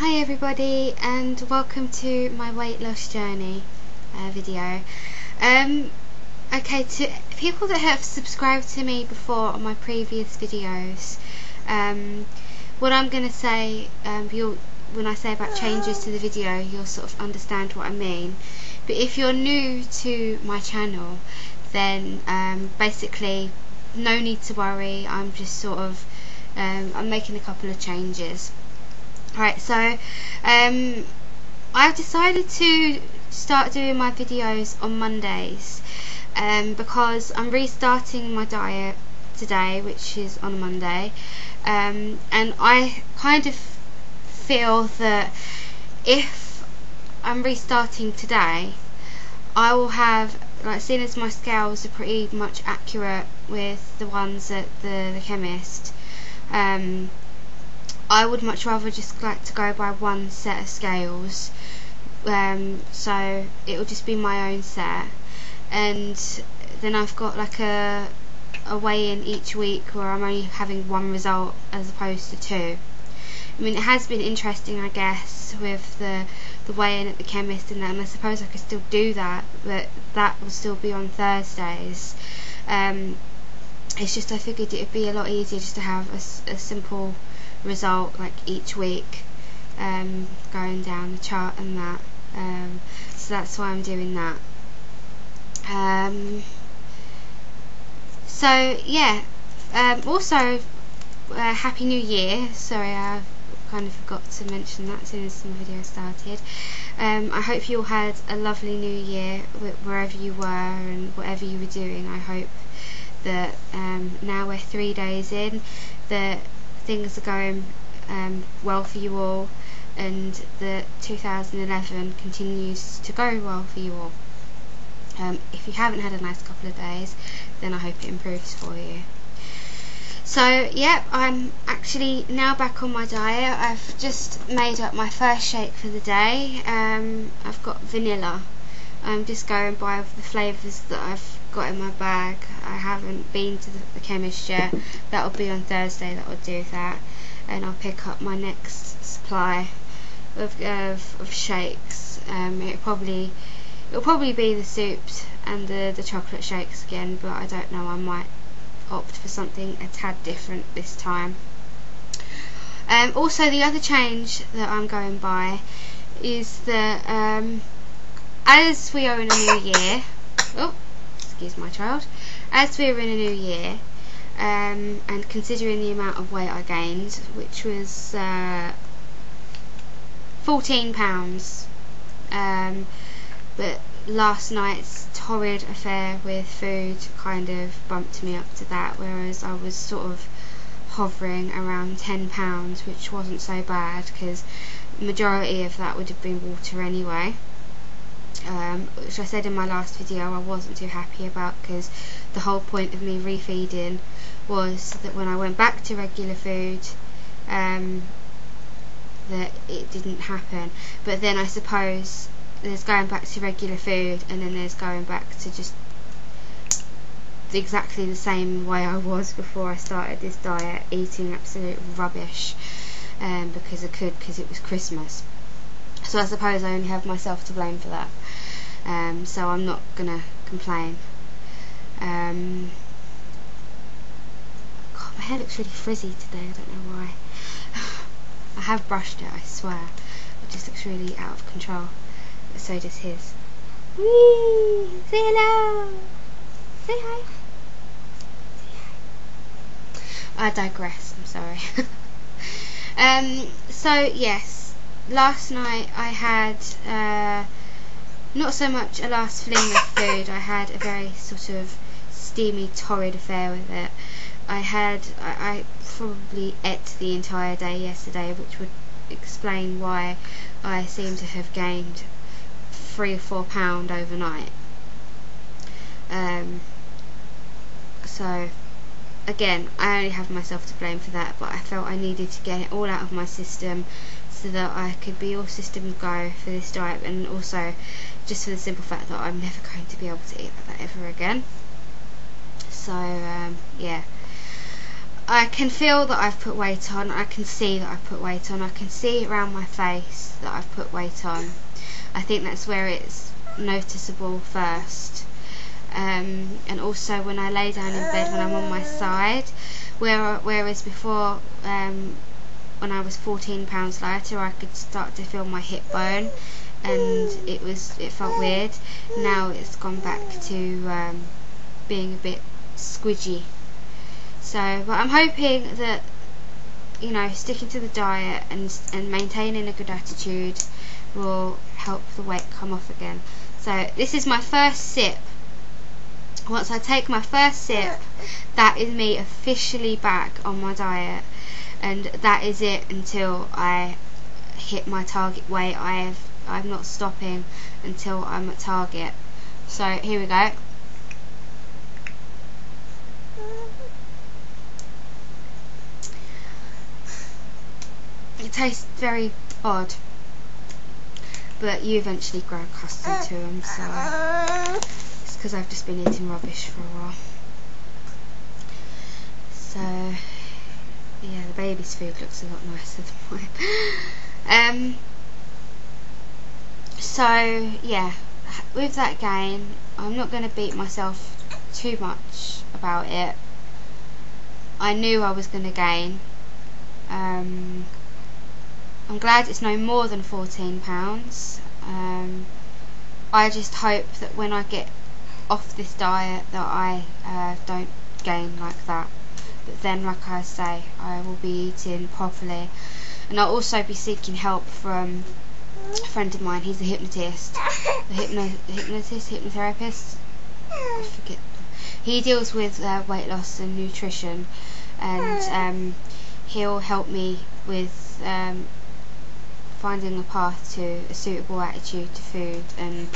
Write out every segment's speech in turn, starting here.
Hi everybody, and welcome to my weight loss journey video. Okay, to people that have subscribed to me before on my previous videos, what I'm going to say, when I say about changes to the video, you'll sort of understand what I mean. But if you're new to my channel, then basically no need to worry. I'm just sort of I'm making a couple of changes. Right, so I've decided to start doing my videos on Mondays because I'm restarting my diet today, which is on a Monday, and I kind of feel that if I'm restarting today, I will have, like, seeing as my scales are pretty much accurate with the ones at the chemist, I would much rather just like to go by one set of scales, so it will just be my own set, and then I've got like a weigh-in each week where I'm only having one result as opposed to two. I mean, it has been interesting, I guess, with the weigh-in at the chemist and that, and I suppose I could still do that, but that will still be on Thursdays. It's just I figured it would be a lot easier just to have a simple result like each week, going down the chart and that, so that's why I'm doing that. So yeah, also Happy New Year. Sorry, I kind of forgot to mention that as soon as my video started. I hope you all had a lovely New Year wherever you were and whatever you were doing. I hope that now we're 3 days in, that things are going well for you all, and that 2011 continues to go well for you all. If you haven't had a nice couple of days, then I hope it improves for you. So yeah, I'm actually now back on my diet. I've just made up my first shake for the day. I've got vanilla. I'm just going by the flavours that I've got in my bag. I haven't been to the chemist yet. That'll be on Thursday that I'll do that, and I'll pick up my next supply of shakes. It'll probably be the soups and the chocolate shakes again, but I don't know, I might opt for something a tad different this time. Also, the other change that I'm going by is that as we are in a new year, oh, excuse my child, as we are in a new year, and considering the amount of weight I gained, which was 14 pounds, but last night's torrid affair with food kind of bumped me up to that, whereas I was sort of hovering around 10 pounds, which wasn't so bad because the majority of that would have been water anyway. Which I said in my last video I wasn't too happy about, because the whole point of me refeeding was that when I went back to regular food, that it didn't happen. But then I suppose there's going back to regular food, and then there's going back to just exactly the same way I was before I started this diet, eating absolute rubbish, because I could, because it was Christmas. So I suppose I only have myself to blame for that. So I'm not gonna complain. God, my hair looks really frizzy today, I don't know why. I have brushed it, I swear. It just looks really out of control. But so does his. Whee! Say hello! Say hi! Say hi. I digress, I'm sorry. So yes, last night I had not so much a last fling of food. I had a very sort of steamy, torrid affair with it. I probably ate the entire day yesterday, which would explain why I seem to have gained 3 or 4 pounds overnight. So again, I only have myself to blame for that, but I felt I needed to get it all out of my system so that I could be all systems go for this diet, and also just for the simple fact that I'm never going to be able to eat like that ever again. So yeah, I can feel that I've put weight on. I can see that I've put weight on. I can see around my face that I've put weight on. I think that's where it's noticeable first. And also when I lay down in bed, when I'm on my side, whereas before, when I was 14 pounds lighter, I could start to feel my hip bone, and it felt weird. Now it's gone back to being a bit squidgy. So, but I'm hoping that, you know, sticking to the diet and maintaining a good attitude will help the weight come off again. So this is my first sip. Once I take my first sip, that is me officially back on my diet, and that is it until I hit my target weight. I'm not stopping until I'm at target. So here we go. It tastes very odd, but you eventually grow accustomed to them, so it's because I've just been eating rubbish for a while. So yeah, the baby's food looks a lot nicer than mine. So yeah, with that gain, I'm not going to beat myself too much about it. I knew I was going to gain. I'm glad it's no more than 14 pounds. I just hope that when I get off this diet that I don't gain like that. But then, like I say, I will be eating properly, and I'll also be seeking help from a friend of mine. He's a hypnotist, hypnotherapist. I forget. He deals with weight loss and nutrition, and he'll help me with finding a path to a suitable attitude to food, and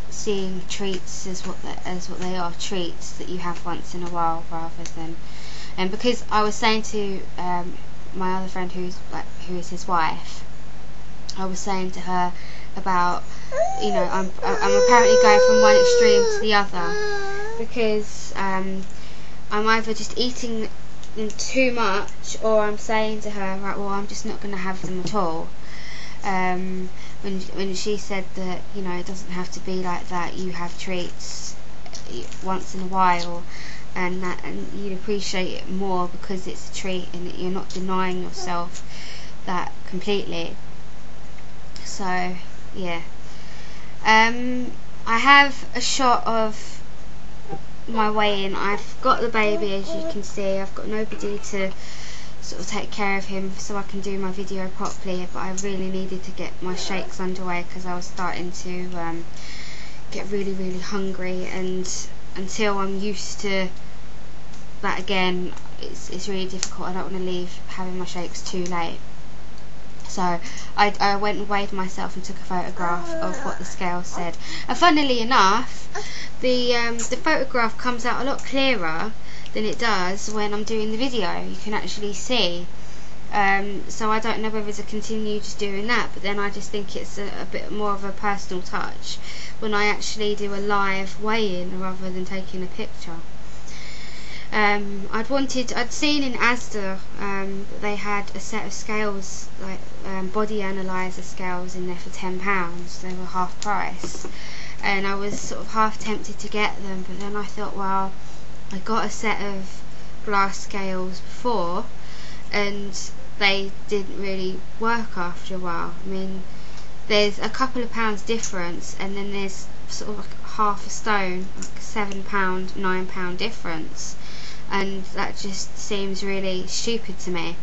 seeing treats as what they are, treats that you have once in a while, rather than. And because I was saying to my other friend who is his wife, I was saying to her about, you know, I'm apparently going from one extreme to the other, because I'm either just eating them too much, or I'm saying to her, right, well, I'm just not going to have them at all. When she said that, you know, it doesn't have to be like that, you have treats once in a while, and you'd appreciate it more because it's a treat and you're not denying yourself that completely. So yeah, I have a shot of my weigh-in. I've got the baby, as you can see. I've got nobody to sort of take care of him so I can do my video properly, but I really needed to get my shakes underway because I was starting to get really hungry, and until I'm used to that again, it's really difficult. I don't want to leave having my shakes too late. So I went and weighed myself and took a photograph of what the scale said. And funnily enough, the photograph comes out a lot clearer than it does when I'm doing the video. You can actually see. So I don't know whether to continue just doing that, but then I just think it's a bit more of a personal touch when I actually do a live weigh-in rather than taking a picture. I'd seen in Asda that they had a set of scales, like body analyzer scales, in there for £10. They were half price, and I was sort of half tempted to get them, but then I thought, well, I got a set of glass scales before, and they didn't really work after a while. I mean, there's a couple of pounds difference, and then there's sort of like half a stone, like £7, £9 difference. And that just seems really stupid to me.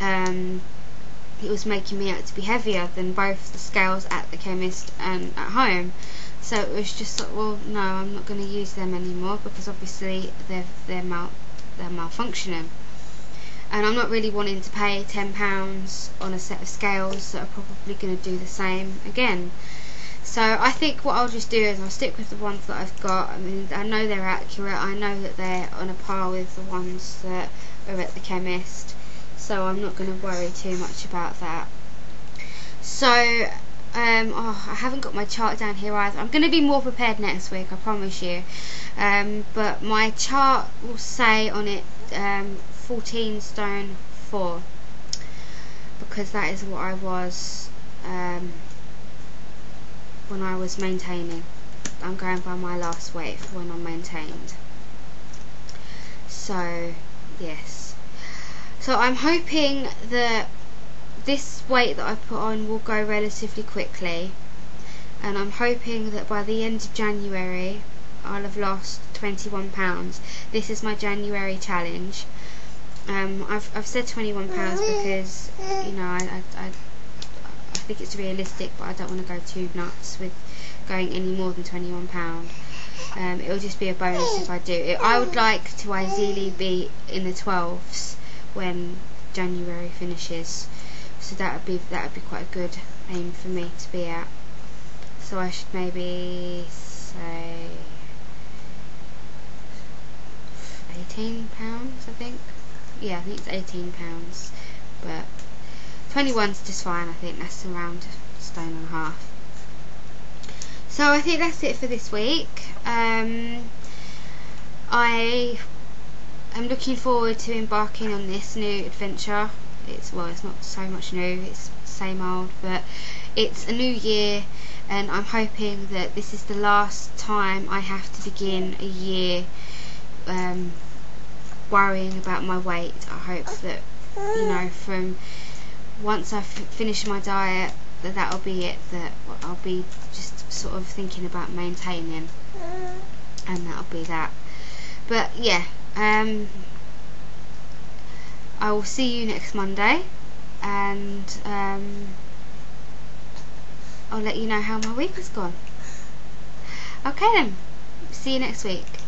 It was making me out to be heavier than both the scales at the chemist and at home. So it was just like, well, no, I'm not going to use them anymore, because obviously they're malfunctioning. And I'm not really wanting to pay £10 on a set of scales that are probably going to do the same again. So I think what I'll just do is I'll stick with the ones that I've got. I mean, I know they're accurate. I know that they're on a par with the ones that are at the chemist. So I'm not going to worry too much about that. So, I haven't got my chart down here either. I'm going to be more prepared next week, I promise you. But my chart will say on it 14 stone 4, because that is what I was when I was maintaining. I'm going by my last weight for when I maintained. So yes, so I'm hoping that this weight that I put on will go relatively quickly, and I'm hoping that by the end of January I'll have lost 21 pounds. This is my January challenge. I've said 21 pounds because, you know, I think it's realistic, but I don't want to go too nuts with going any more than 21 pound. It'll just be a bonus if I do it. I would like to ideally be in the 12s when January finishes, so that would be quite a good aim for me to be at. So I should maybe say 18 pounds, I think. Yeah, I think it's 18 pounds, but 21's just fine. I think that's around a stone and a half. So I think that's it for this week. I am looking forward to embarking on this new adventure. It's not so much new, it's the same old, but it's a new year, and I'm hoping that this is the last time I have to begin a year worrying about my weight. I hope that, you know, from once I've finished my diet, that'll be it, that I'll be just sort of thinking about maintaining, and that'll be that. But yeah, I will see you next Monday, and I'll let you know how my week has gone. Okay then, see you next week.